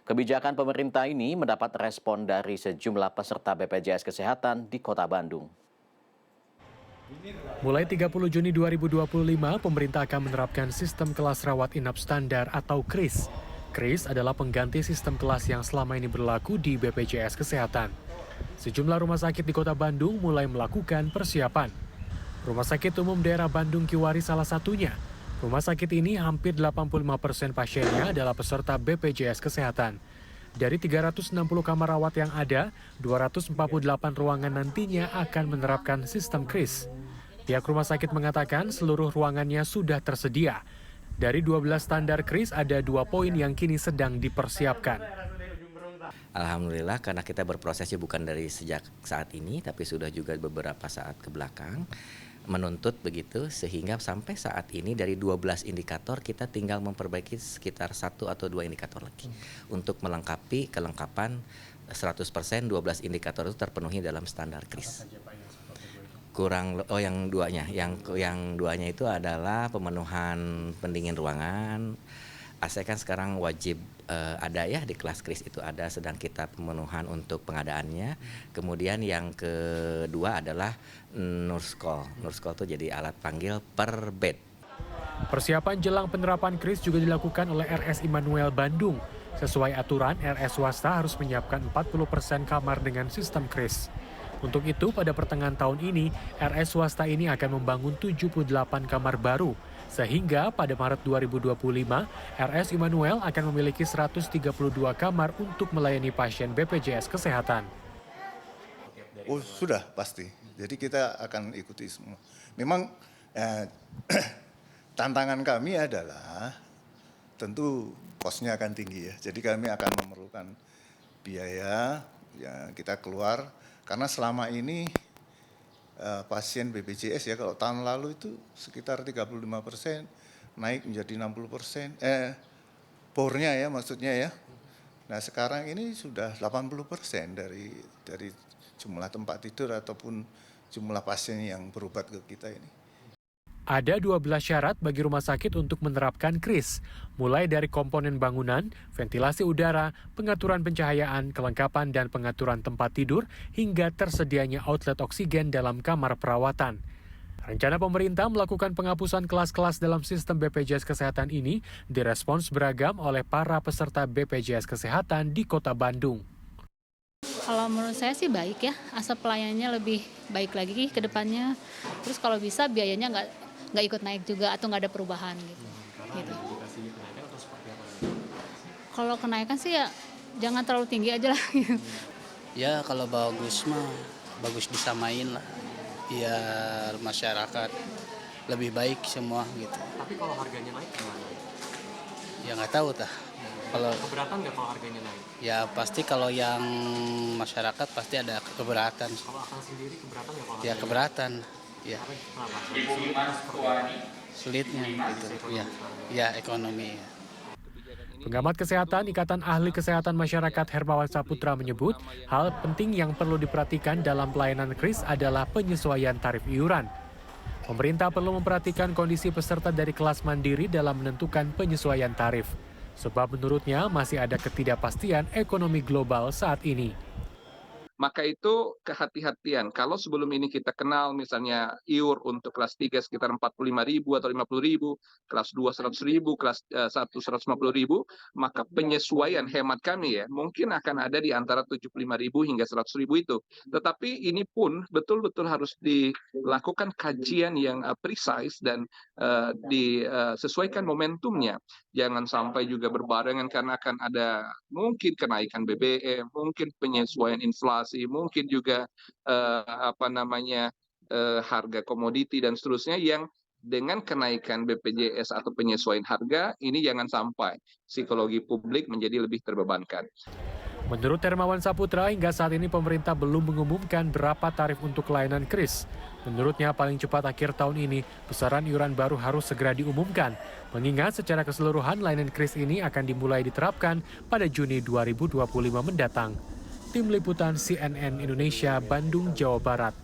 Kebijakan pemerintah ini mendapat respon dari sejumlah peserta BPJS Kesehatan di Kota Bandung. Mulai 30 Juni 2025, pemerintah akan menerapkan sistem kelas rawat inap standar atau KRIS. KRIS adalah pengganti sistem kelas yang selama ini berlaku di BPJS Kesehatan. Sejumlah rumah sakit di Kota Bandung mulai melakukan persiapan. Rumah Sakit Umum Daerah Bandung Kiwari salah satunya. Rumah sakit ini hampir 85% pasiennya adalah peserta BPJS Kesehatan. Dari 360 kamar rawat yang ada, 248 ruangan nantinya akan menerapkan sistem KRIS. Pihak rumah sakit mengatakan seluruh ruangannya sudah tersedia. Dari 12 standar KRIS ada 2 poin yang kini sedang dipersiapkan. Alhamdulillah karena kita berprosesnya bukan dari sejak saat ini, tapi sudah juga beberapa saat ke belakang menuntut begitu, sehingga sampai saat ini dari 12 indikator kita tinggal memperbaiki sekitar 1 atau 2 indikator lagi untuk melengkapi kelengkapan 100% 12 indikator itu terpenuhi dalam standar KRIS. Yang duanya itu adalah pemenuhan pendingin ruangan. AC kan sekarang wajib ada ya di kelas KRIS itu ada, sedang kita pemenuhan untuk pengadaannya. Kemudian yang kedua adalah nurse call. Nurse call itu jadi alat panggil per bed. Persiapan jelang penerapan KRIS juga dilakukan oleh RS Immanuel Bandung. Sesuai aturan, RS swasta harus menyiapkan 40% kamar dengan sistem KRIS. Untuk itu, pada pertengahan tahun ini, RS swasta ini akan membangun 78 kamar baru. Sehingga pada Maret 2025, RS Immanuel akan memiliki 132 kamar untuk melayani pasien BPJS Kesehatan. Oh, sudah pasti. Jadi kita akan ikuti semua. Memang tantangan kami adalah tentu kosnya akan tinggi ya. Jadi kami akan memerlukan biaya yang kita keluar. Karena selama ini pasien BPJS ya kalau tahun lalu itu sekitar 35% naik menjadi 60%, bornya ya maksudnya ya. Nah sekarang ini sudah 80% dari jumlah tempat tidur ataupun jumlah pasien yang berobat ke kita ini. Ada 12 syarat bagi rumah sakit untuk menerapkan KRIS, mulai dari komponen bangunan, ventilasi udara, pengaturan pencahayaan, kelengkapan dan pengaturan tempat tidur, hingga tersedianya outlet oksigen dalam kamar perawatan. Rencana pemerintah melakukan penghapusan kelas-kelas dalam sistem BPJS Kesehatan ini direspons beragam oleh para peserta BPJS Kesehatan di Kota Bandung. Kalau menurut saya sih baik ya, asal pelayanannya lebih baik lagi ke depannya. Terus kalau bisa biayanya nggak ikut naik juga atau nggak ada perubahan gitu. Kalau kenaikan sih ya jangan terlalu tinggi aja lah. Gitu. Ya kalau bagus mah bagus disamain lah. Biar masyarakat lebih baik semua gitu. Tapi kalau harganya naik gimana? Ya nggak tahu tah. Kalau keberatan nggak kalau harganya naik? Ya pasti kalau yang masyarakat pasti ada keberatan. Kalau akan sendiri keberatan nggak kalau? Ya keberatan. Ya. Sulitnya gitu. Ya ekonomi. Ya. Pengamat kesehatan Ikatan Ahli Kesehatan Masyarakat Hermawan Saputra menyebut hal penting yang perlu diperhatikan dalam pelayanan KRIS adalah penyesuaian tarif iuran. Pemerintah perlu memperhatikan kondisi peserta dari kelas mandiri dalam menentukan penyesuaian tarif. Sebab menurutnya masih ada ketidakpastian ekonomi global saat ini. Maka itu kehati-hatian. Kalau sebelum ini kita kenal misalnya iur untuk kelas 3 sekitar 45.000 atau 50.000, kelas 2 100.000, kelas 1 150.000, maka penyesuaian hemat kami ya mungkin akan ada di antara 75.000 hingga 100.000 itu. Tetapi ini pun betul-betul harus dilakukan kajian yang precise dan disesuaikan momentumnya. Jangan sampai juga berbarengan karena akan ada mungkin kenaikan BBM, mungkin penyesuaian inflasi, mungkin juga harga komoditi dan seterusnya yang dengan kenaikan BPJS atau penyesuaian harga ini jangan sampai psikologi publik menjadi lebih terbebankan. Menurut Hermawan Saputra, hingga saat ini pemerintah belum mengumumkan berapa tarif untuk layanan KRIS. Menurutnya paling cepat akhir tahun ini, besaran iuran baru harus segera diumumkan. Mengingat secara keseluruhan layanan KRIS ini akan dimulai diterapkan pada Juni 2025 mendatang. Tim Liputan CNN Indonesia, Bandung, Jawa Barat.